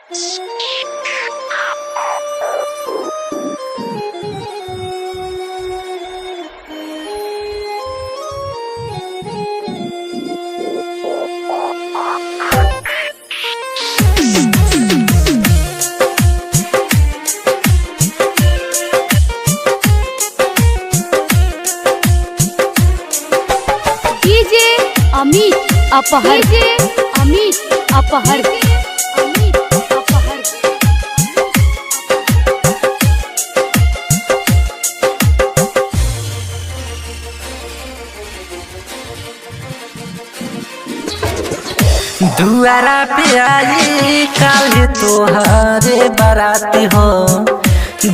अमित अपहर अमित अपहर दुआरा पे आई काल तोहरे बाराती हो।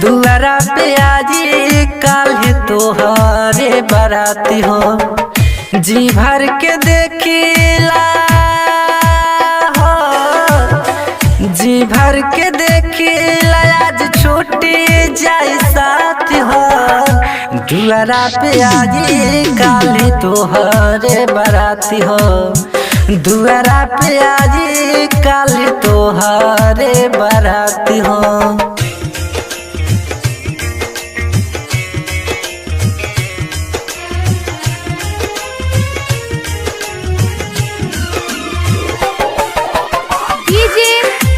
दुआरा पे आई काल तोहरे बाराती हो। जी भर के देखिला हो, जी भर के देखिला आज छूटी जाए साथ हो। दुआरा पे आई काल तोहरे बाराती हो। दुआरा पे आई काल तोहरे बाराती हो।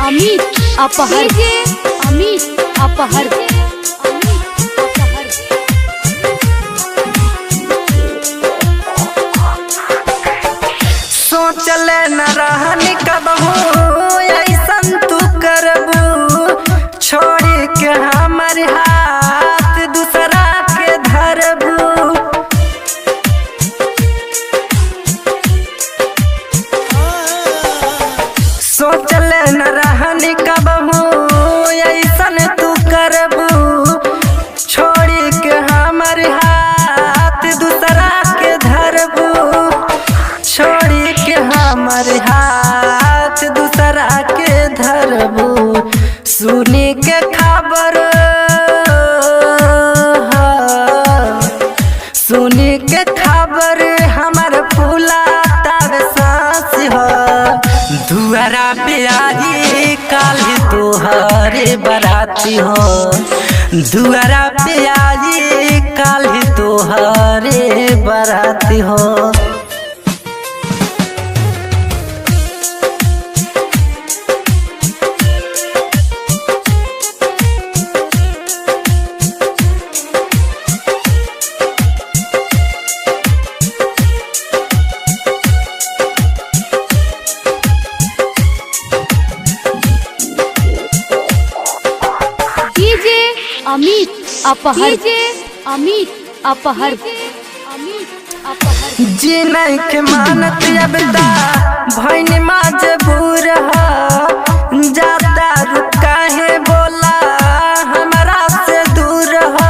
अमित अपहर अमित अपहर सोचले न रहनी कबहू ऐसन तू करबू। छोड़ी के हमर हाथ दूसरा के धरबू। सोचले न रहनी कबहू ऐसन तू करबू। छोड़ी के हमर हाथ दूसरा के धरबू। छोड़ी के हमर हाथ दूसरा के धरबू। सुनी के खबर सुनी के खबर हमर फूला तब सांस हो। दुआरा पे आई काल तोहरे बाराती हो। दुआरा पे आई काल तोहरे बाराती हो। अमित अपहर अमित अपहर अमित अपहर जी नहीं के मानत अब ता भैन मजबूर हो। ज्यादा रुका है बोला हमारा से दूर हो।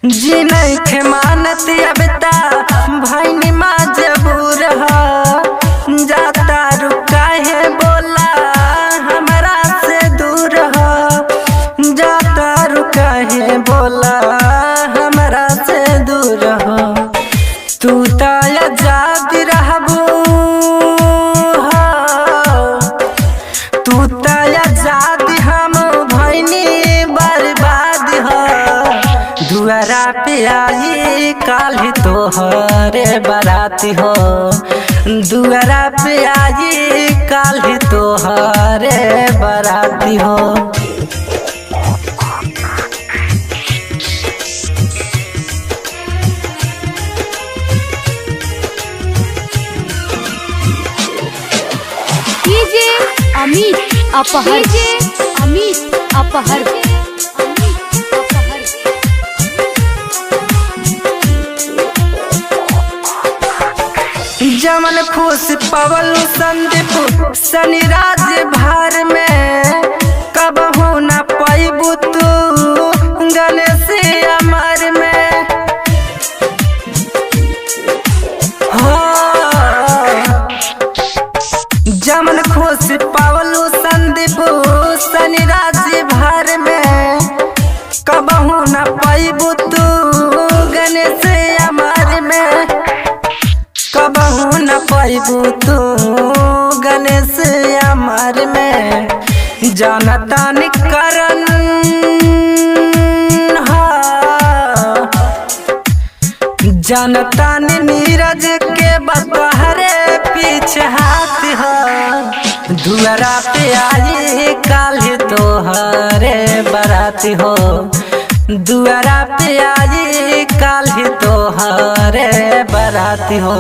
जी नहीं के मानत अब ता भैन मजबूर हो। ज्यादा रुका है बोला हमारा से दूर हो। ज्यादा रुका है बोला हमारा से दूर हो। तू तो आजाद रहबू हो। तू तो आजाद हम भैनी बर्बाद हो। दुआरा पे आई काल तोहरे बाराती हो। दुआरा पे आई काल तोहरे बाराती हो। अमित अपहर अमित अपहर जमन खुश पवल संदीप शनि राज्य भार में। कबहू न पैबू तू गणेश अमर में हो। जमन खुश पवल संदीप शनि राज्य भार में। कबहू न पैबू तू गणेश अमर में। पैबू तू गणेश अमर में जानता निकरन जनता ने नीरज के बतहरे पीछे हाथ हो दुआरा पे आई काल तोहरे बराती हो दुआरा पे आई काल तोहरे बराती हो।